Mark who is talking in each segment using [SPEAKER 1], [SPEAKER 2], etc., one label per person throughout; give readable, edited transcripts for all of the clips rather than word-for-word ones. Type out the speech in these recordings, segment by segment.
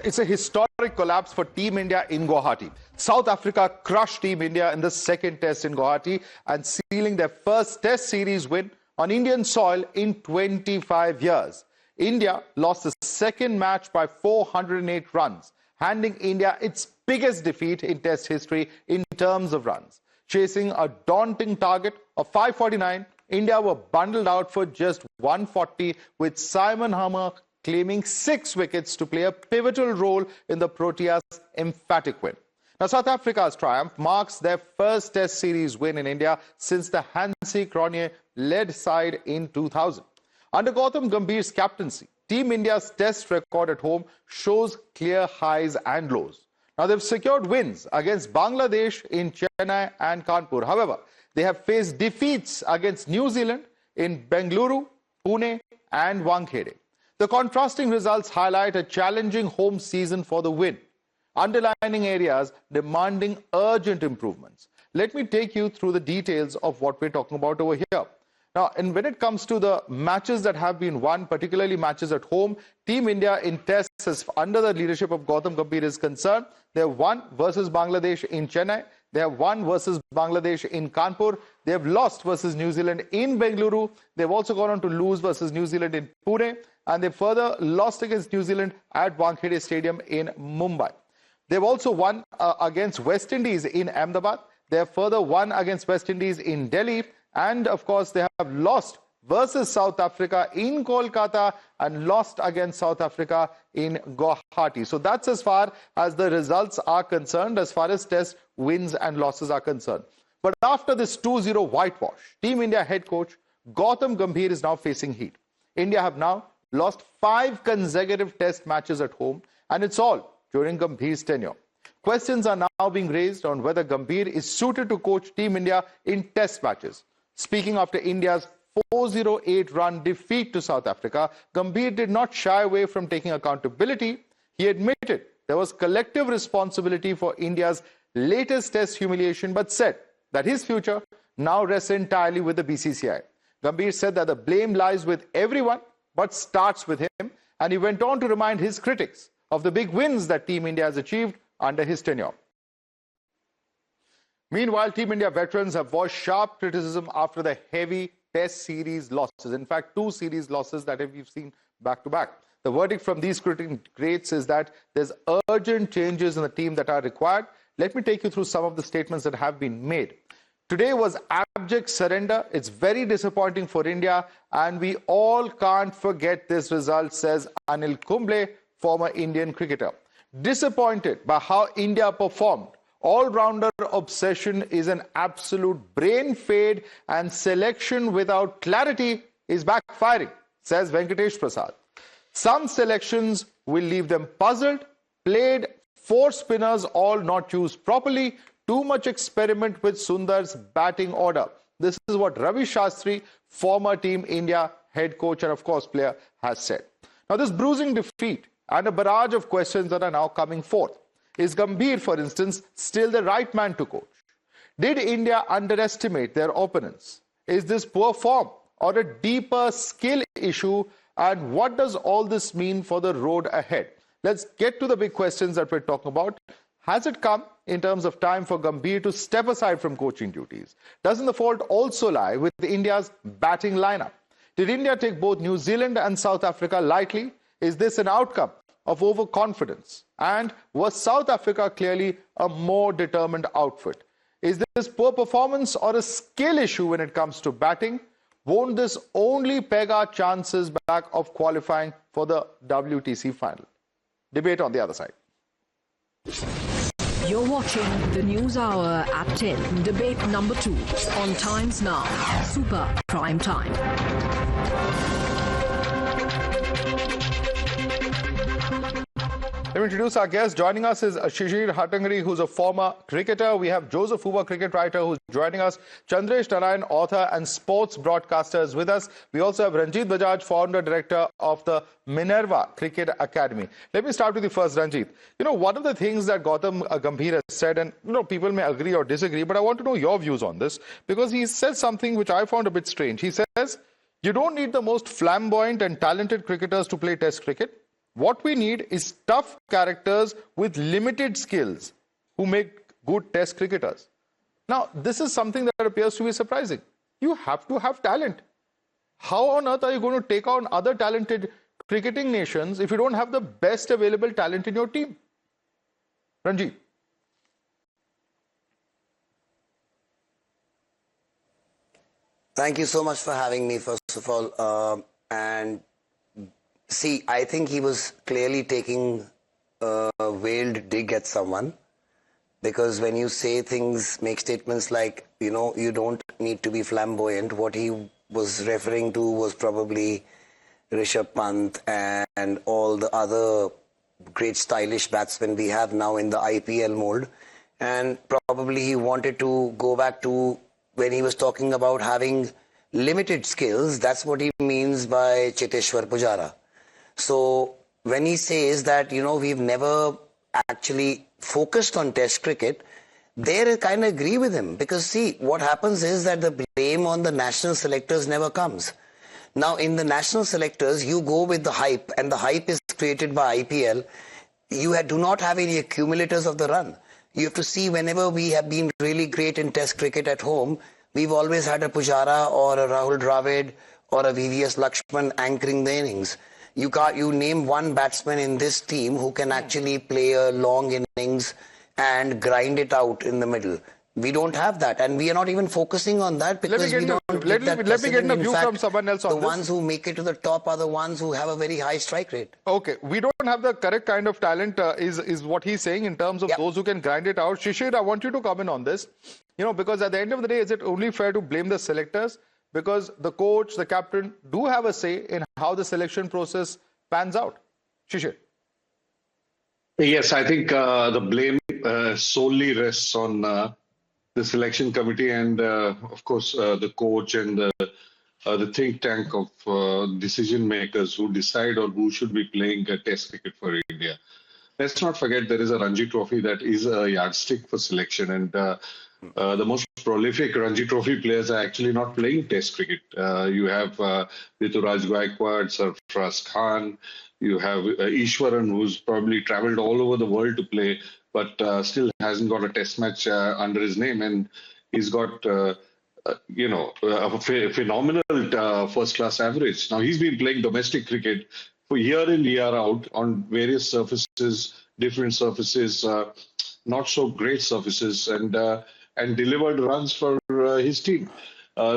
[SPEAKER 1] It's a historic collapse for Team India in Guwahati. South Africa crushed Team India in the second test in Guwahati and sealing their first test series win on Indian soil in 25 years. India lost the second match by 408 runs, handing India its biggest defeat in test history in terms of runs. Chasing a daunting target of 549, India were bundled out for just 140, with Simon Harmer claiming 6 wickets to play a pivotal role in the Proteas' emphatic win. Now, South Africa's triumph marks their first test series win in India since the Hansie Cronje-led side in 2000. Under Gautam Gambhir's captaincy, Team India's test record at home shows clear highs and lows. Now, they've secured wins against Bangladesh in Chennai and Kanpur. However, they have faced defeats against New Zealand in Bengaluru, Pune and Wankhede. The contrasting results highlight a challenging home season for the win, underlining areas demanding urgent improvements. Let me take you through the details of what we're talking about over here. Now, when it comes to the matches that have been won, particularly matches at home, Team India in tests, as under the leadership of Gautam Gambhir is concerned, they have won versus Bangladesh in Chennai, they have won versus Bangladesh in Kanpur, they have lost versus New Zealand in Bengaluru, they've also gone on to lose versus New Zealand in Pune, and they further lost against New Zealand at Wankhede Stadium in Mumbai. They've also won against West Indies in Ahmedabad. They have further won against West Indies in Delhi. And of course, they have lost versus South Africa in Kolkata and lost against South Africa in Guwahati. So that's as far as the results are concerned, as far as test wins and losses are concerned. But after this 2-0 whitewash, Team India head coach Gautam Gambhir is now facing heat. India have now lost 5 consecutive test matches at home, and it's all during Gambhir's tenure. Questions are now being raised on whether Gambhir is suited to coach Team India in test matches. Speaking after India's 408-run defeat to South Africa, Gambhir did not shy away from taking accountability. He admitted there was collective responsibility for India's latest test humiliation, but said that his future now rests entirely with the BCCI. Gambhir said that the blame lies with everyone, but starts with him, and he went on to remind his critics of the big wins that Team India has achieved under his tenure. Meanwhile, Team India veterans have voiced sharp criticism after the heavy test series losses. In fact, 2 series losses that we've seen back to back. The verdict from these critics is that there's urgent changes in the team that are required. Let me take you through some of the statements that have been made. Today was abject surrender. It's very disappointing for India, and we all can't forget this result, says Anil Kumble, former Indian cricketer. Disappointed by how India performed. All-rounder obsession is an absolute brain fade, and selection without clarity is backfiring, says Venkatesh Prasad. Some selections will leave them puzzled, played 4 spinners all not used properly, too much experiment with Sundar's batting order. This is what Ravi Shastri, former Team India head coach and of course player, has said. Now, this bruising defeat and a barrage of questions that are now coming forth. Is Gambhir, for instance, still the right man to coach? Did India underestimate their opponents? Is this poor form or a deeper skill issue? And what does all this mean for the road ahead? Let's get to the big questions that we're talking about. Has it come in terms of time for Gambhir to step aside from coaching duties? Doesn't the fault also lie with India's batting lineup? Did India take both New Zealand and South Africa lightly? Is this an outcome of overconfidence? And was South Africa clearly a more determined outfit? Is this poor performance or a skill issue when it comes to batting? Won't this only peg our chances back of qualifying for the WTC final? Debate on the other side.
[SPEAKER 2] You're watching the News Hour at 10, debate number 2 on Times Now, Super Prime Time.
[SPEAKER 1] Let me introduce our guest. Joining us is Shishir Hatangri, who's a former cricketer. We have Joseph Hoover, cricket writer, who's joining us. Chandresh Narayan, author and sports broadcaster, is with us. We also have Ranjit Bajaj, founder director of the Minerva Cricket Academy. Let me start with you first, Ranjit. You know, one of the things that Gautam Gambhir has said, and people may agree or disagree, but I want to know your views on this, because he said something which I found a bit strange. He says, you don't need the most flamboyant and talented cricketers to play test cricket. What we need is tough characters with limited skills who make good test cricketers. Now, this is something that appears to be surprising. You have to have talent. How on earth are you going to take on other talented cricketing nations if you don't have the best available talent in your team? Ranji.
[SPEAKER 3] Thank you so much for having me, first of all. And see, I think he was clearly taking a veiled dig at someone. Because when you say things, make statements like, you don't need to be flamboyant, what he was referring to was probably Rishabh Pant and all the other great stylish batsmen we have now in the IPL mold. And probably he wanted to go back to when he was talking about having limited skills. That's what he means by Cheteshwar Pujara. So when he says that, we've never actually focused on test cricket, there I kind of agree with him. Because see, what happens is that the blame on the national selectors never comes. Now, in the national selectors, you go with the hype, and the hype is created by IPL. You do not have any accumulators of the run. You have to see whenever we have been really great in test cricket at home, we've always had a Pujara or a Rahul Dravid or a VVS Lakshman anchoring the innings. You name one batsman in this team who can actually play a long innings and grind it out in the middle. We don't have that, and we are not even focusing on that because we don't get that.
[SPEAKER 1] Let me get a view
[SPEAKER 3] fact,
[SPEAKER 1] from someone else on
[SPEAKER 3] the
[SPEAKER 1] this.
[SPEAKER 3] ones who make it to the top are the ones who have a very high strike rate.
[SPEAKER 1] Okay, we don't have the correct kind of talent, is what he's saying in terms of those who can grind it out. Shishir, I want you to comment on this. Because at the end of the day, is it only fair to blame the selectors? Because the coach, the captain do have a say in how the selection process pans out. Shishir.
[SPEAKER 4] Yes, I think the blame solely rests on the selection committee and, of course, the coach and the think tank of decision makers who decide on who should be playing Test cricket for India. Let's not forget there is a Ranji Trophy that is a yardstick for selection, and the most prolific Ranji Trophy players are actually not playing Test cricket. You have Rituraj Gaikwad, Sarfraz Khan. You have Ishwaran, who's probably traveled all over the world to play, but still hasn't got a test match under his name. And he's got, a phenomenal first-class average. Now, he's been playing domestic cricket for year in, year out on various surfaces, different surfaces, not so great surfaces, and delivered runs for his team.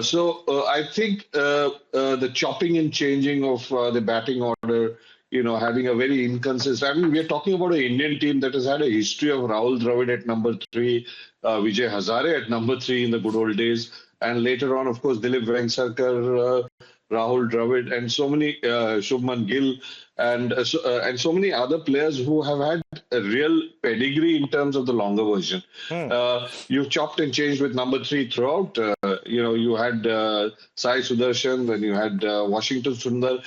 [SPEAKER 4] So I think the chopping and changing of the batting order, having a very inconsistent. I mean, we are talking about an Indian team that has had a history of Rahul Dravid at number 3, Vijay Hazare at number 3 in the good old days, and later on, of course, Dilip Vengsarkar, Rahul Dravid, and so many Shubman Gill, and so many other players who have had a real pedigree in terms of the longer version. You've chopped and changed with number 3 throughout. You had Sai Sudarshan, then you had Washington Sundar.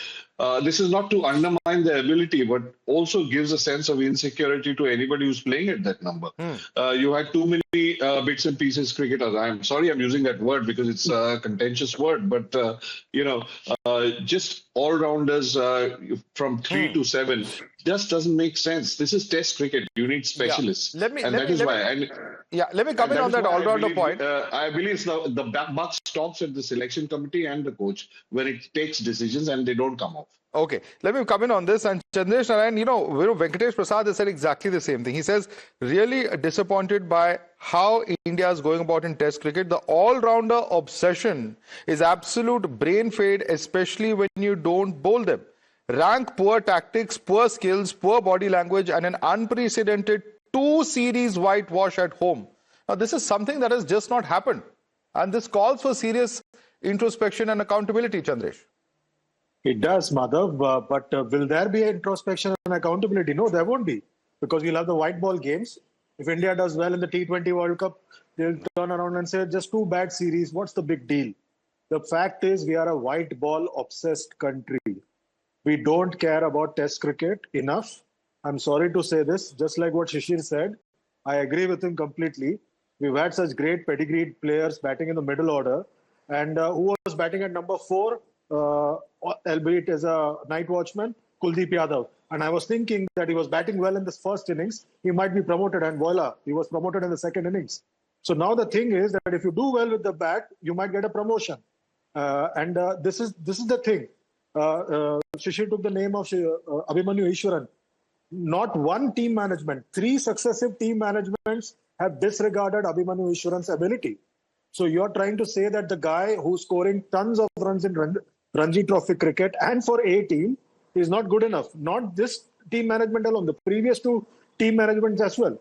[SPEAKER 4] This is not to undermine their ability, but also gives a sense of insecurity to anybody who's playing at that number. You had too many bits and pieces cricketers. I'm sorry I'm using that word because it's a contentious word, but, just all-rounders from 3 to 7 just doesn't make sense. This is Test cricket. You need specialists.
[SPEAKER 1] Let me
[SPEAKER 4] comment
[SPEAKER 1] on that all-rounder point.
[SPEAKER 4] I believe the buck stops at the selection committee and the coach when it takes decisions and they don't come off.
[SPEAKER 1] Okay, let me come in on this. And Chandresh Narayan, Venkatesh Prasad has said exactly the same thing. He says, really disappointed by how India is going about in Test cricket. The all-rounder obsession is absolute brain fade, especially when you don't bowl them. Rank poor tactics, poor skills, poor body language, and an unprecedented 2-series whitewash at home. Now, this is something that has just not happened. And this calls for serious introspection and accountability, Chandresh.
[SPEAKER 5] It does, Madhav, but will there be introspection and accountability? No, there won't be, because we'll have the white ball games. If India does well in the T20 World Cup, they'll turn around and say, just 2 bad series, what's the big deal? The fact is, we are a white ball obsessed country. We don't care about Test cricket enough. I'm sorry to say this, just like what Shishir said, I agree with him completely. We've had such great pedigreed players batting in the middle order, and who was batting at number 4, albeit as a night watchman, Kuldeep Yadav. And I was thinking that he was batting well in this first innings. He might be promoted, and voila, he was promoted in the second innings. So now the thing is that if you do well with the bat, you might get a promotion. This is the thing. Shishir took the name of Abhimanyu Ishwaran. Not one team management, 3 successive team managements have disregarded Abhimanyu Ishwaran's ability. So you're trying to say that the guy who's scoring tons of runs in Ranji Trophy cricket and for A team is not good enough. Not this team management alone, the previous 2 team managements as well.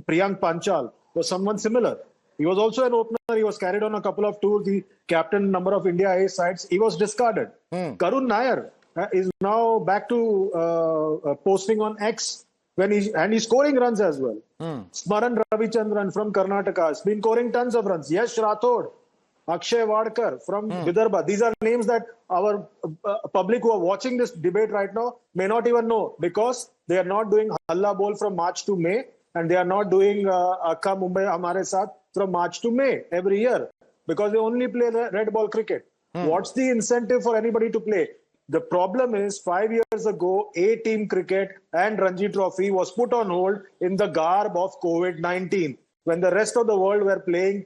[SPEAKER 5] Priyank Panchal was someone similar. He was also an opener. He was carried on a couple of tours. The captain number of India A sides. He was discarded. Karun Nair is now back to posting on X he's scoring runs as well. Smaran Ravichandran from Karnataka has been scoring tons of runs. Yash Rathod, Akshay Wadkar from Vidarbha. These are names that our public who are watching this debate right now may not even know, because they are not doing Halla Bol from March to May, and they are not doing Akka Mumbai Hamare Saath from March to May every year, because they only play the red ball cricket. What's the incentive for anybody to play? The problem is 5 years ago, A-team cricket and Ranji Trophy was put on hold in the garb of COVID-19. When the rest of the world were playing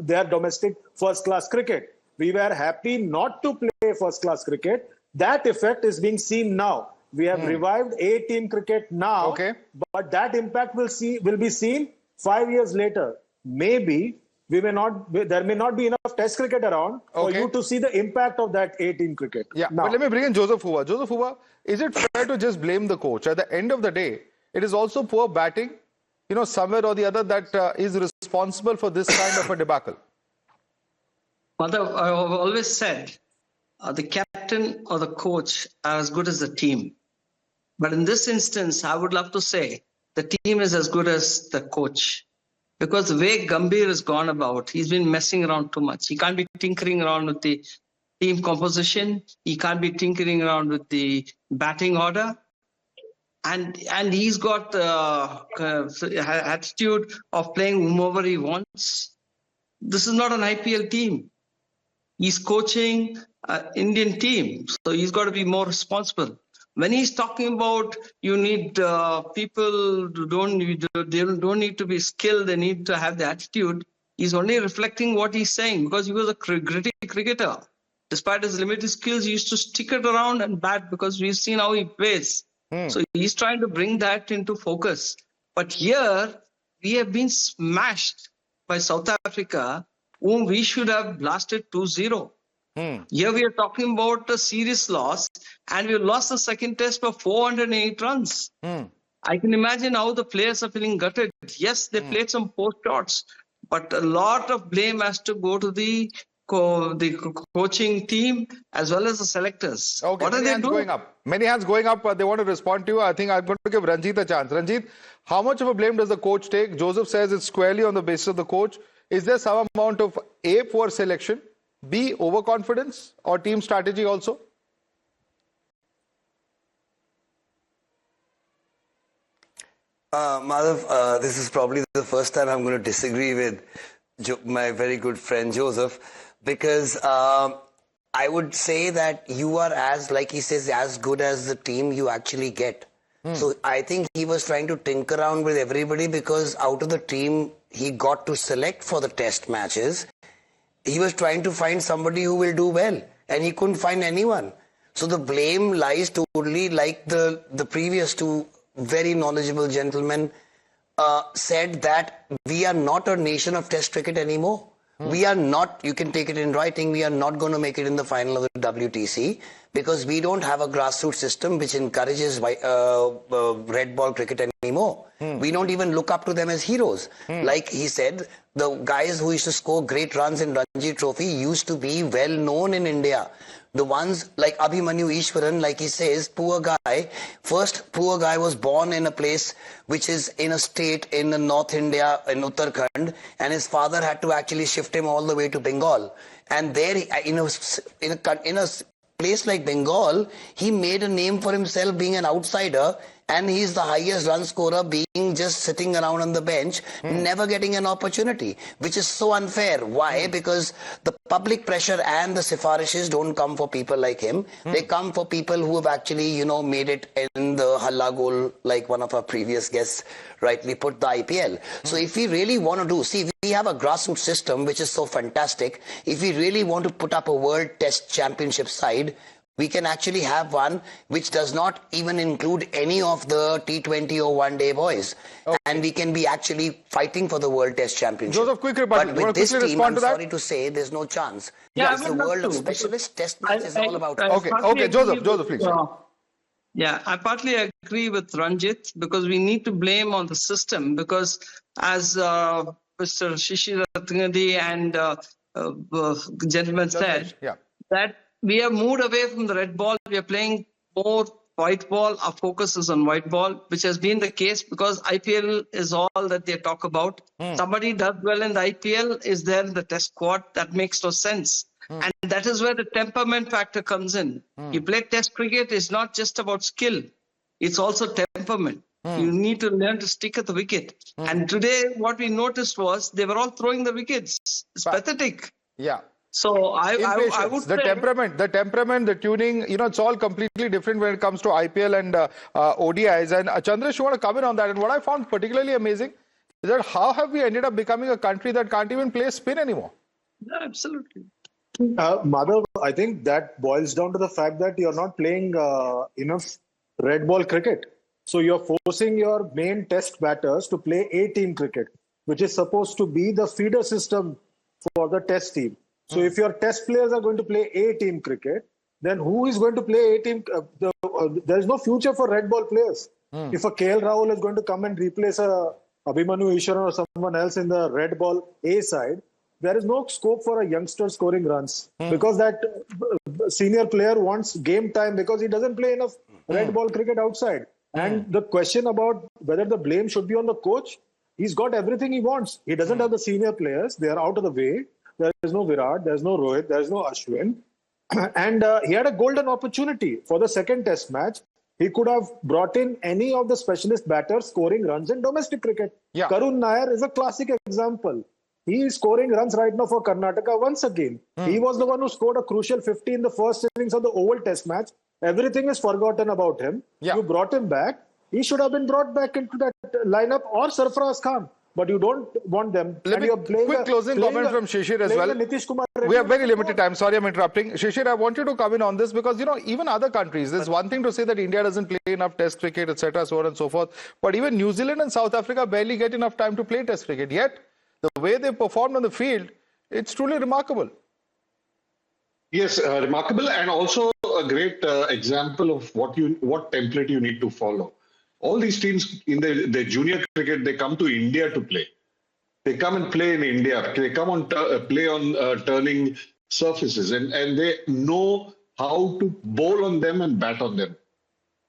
[SPEAKER 5] their domestic first-class cricket. We were happy not to play first-class cricket. That effect is being seen now. We have revived A-team cricket now, but that impact will be seen 5 years later. Maybe there may not be enough test cricket around for you to see the impact of that A-team cricket.
[SPEAKER 1] Yeah, but let me bring in Joseph Hoover. Joseph Hoover, is it fair to just blame the coach? At the end of the day, it is also poor batting, somewhere or the other, that is responsible for this kind of a debacle.
[SPEAKER 6] Madhav, I've always said the captain or the coach are as good as the team. But in this instance, I would love to say the team is as good as the coach. Because the way Gambhir has gone about, he's been messing around too much. He can't be tinkering around with the team composition. He can't be tinkering around with the batting order. And he's got attitude of playing whomever he wants. This is not an IPL team. He's coaching an Indian team. So he's got to be more responsible. When he's talking about you need people who don't need to be skilled, they need to have the attitude, he's only reflecting what he's saying, because he was a gritty cricketer. Despite his limited skills, he used to stick it around and bat, because we've seen how he plays. So he's trying to bring that into focus. But here, we have been smashed by South Africa, whom we should have blasted 2-0. Here we are talking about a serious loss, and we lost the second test for 408 runs. I can imagine how the players are feeling gutted. Yes, they played some poor shots, but a lot of blame has to go to the coaching team as well as the selectors.
[SPEAKER 1] Okay,
[SPEAKER 6] what are they doing?
[SPEAKER 1] Many hands going up. They want to respond to you. I think I'm going to give Ranjit a chance. Ranjit, how much of a blame does the coach take? Joseph says it's squarely on the basis of the coach. Is there some amount of A, poor selection, B, overconfidence, or team strategy also?
[SPEAKER 3] Madhav, this is probably the first time I'm going to disagree with my very good friend Joseph, because I would say that you are, like he says, as good as the team you actually get. So I think he was trying to tinker around with everybody, because out of the team he got to select for the test matches, he was trying to find somebody who will do well, and he couldn't find anyone. So the blame lies totally, like the previous 2 very knowledgeable gentlemen said, that we are not a nation of test cricket anymore. We are not, you can take it in writing, we are not going to make it in the final of the WTC, because we don't have a grassroots system which encourages red ball cricket anymore. We don't even look up to them as heroes. Like he said, the guys who used to score great runs in Ranji Trophy used to be well known in India. The ones like Abhimanyu Ishwaran, like he says, poor guy was born in a place which is in a state in North India, in Uttarakhand, and his father had to actually shift him all the way to Bengal. And there, in a place like Bengal, he made a name for himself being an outsider, and he's the highest run scorer being just sitting around on the bench, never getting an opportunity, which is so unfair. Why? Because the public pressure and the sifarishes don't come for people like him. They come for people who have actually, you know, made it in the Halla goal, like one of our previous guests rightly put, the IPL. So if we really want to do, see, we have a grassroots system which is so fantastic. If we really want to put up a World Test Championship side, we can actually have one which does not even include any of the T20 or one-day boys. Okay. And we can be actually fighting for the World Test Championship.
[SPEAKER 1] Joseph, quick rebuttal.
[SPEAKER 3] But with this team, I'm sorry to say, there's no chance.
[SPEAKER 6] Yeah,
[SPEAKER 3] because the world of specialist test match is all about...
[SPEAKER 1] Okay, Joseph, please.
[SPEAKER 6] Yeah, I partly agree with Ranjit because we need to blame on the system because as Mr. Shishir Ratnagadi and gentleman said, that we have moved away from the red ball. We are playing more white ball. Our focus is on white ball, which has been the case because IPL is all that they talk about. Somebody does well in the IPL, is there in the test squad. That makes no sense. And that is where the temperament factor comes in. You play test cricket, it's not just about skill. It's also temperament. You need to learn to stick at the wicket. And today what we noticed was they were all throwing the wickets. It's pathetic.
[SPEAKER 1] Yeah.
[SPEAKER 6] So I would
[SPEAKER 1] the
[SPEAKER 6] say
[SPEAKER 1] temperament, the tuning, you know, it's all completely different when it comes to IPL and ODIs. And Chandresh, you want to come in on that? And what I found particularly amazing is that how have we ended up becoming a country that can't even play spin anymore?
[SPEAKER 6] Yeah, absolutely.
[SPEAKER 5] Madhav, I think that boils down to the fact that you're not playing enough red ball cricket. So you're forcing your main test batters to play A-team cricket, which is supposed to be the feeder system for the test team. So if your test players are going to play A-team cricket, then who is going to play A-team? There is no future for red ball players. If a KL Rahul is going to come and replace a Abhimanyu Ishwaran or someone else in the red ball A side, there is no scope for a youngster scoring runs because that senior player wants game time because he doesn't play enough red ball cricket outside. And the question about whether the blame should be on the coach, he's got everything he wants. He doesn't have the senior players. They are out of the way. There is no Virat, there is no Rohit, there is no Ashwin. And he had a golden opportunity for the second test match. He could have brought in any of the specialist batters scoring runs in domestic cricket.
[SPEAKER 1] Yeah.
[SPEAKER 5] Karun Nair is a classic example. He is scoring runs right now for Karnataka once again. He was the one who scored a crucial 50 in the first innings of the Oval Test match. Everything is forgotten about him.
[SPEAKER 1] Yeah.
[SPEAKER 5] You brought him back. He should have been brought back into that lineup or Sarfaraz Khan. But you don't want them.
[SPEAKER 1] Let me quick closing comment from Shishir as well. We have very limited time. Sorry, I'm interrupting. Shishir, I want you to come in on this because, you know, even other countries, there's one thing to say that India doesn't play enough test cricket, etc., so on and so forth. But even New Zealand and South Africa barely get enough time to play test cricket. Yet, the way they performed on the field, it's truly remarkable.
[SPEAKER 4] Yes, remarkable, and also a great example of what template you need to follow. All these teams in the junior cricket, they come to India to play. They come and play in India. They come on play on turning surfaces, and they know how to bowl on them and bat on them.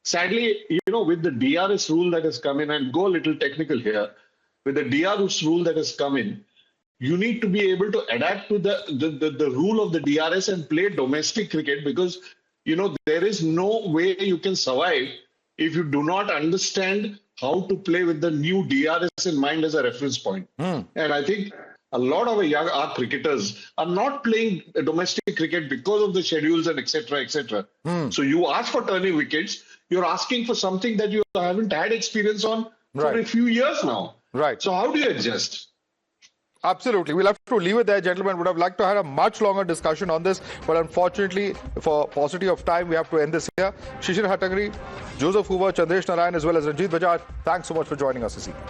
[SPEAKER 4] Sadly, you know, with the DRS rule that has come in, and go a little technical here, with the DRS rule that has come in, you need to be able to adapt to the rule of the DRS and play domestic cricket because, you know, there is no way you can survive if you do not understand how to play with the new DRS in mind as a reference point. And I think a lot of our cricketers are not playing domestic cricket because of the schedules and etc. etc. So you ask for turning wickets, you're asking for something that you haven't had experience on for a few years now.
[SPEAKER 1] Right.
[SPEAKER 4] So how do you adjust?
[SPEAKER 1] Absolutely. We'll have to leave it there, gentlemen. Would have liked to have a much longer discussion on this, but unfortunately, for paucity of time, we have to end this here. Shishir Hatangri, Joseph Hoover, Chandresh Narayan, as well as Ranjit Bajaj, thanks so much for joining us this evening.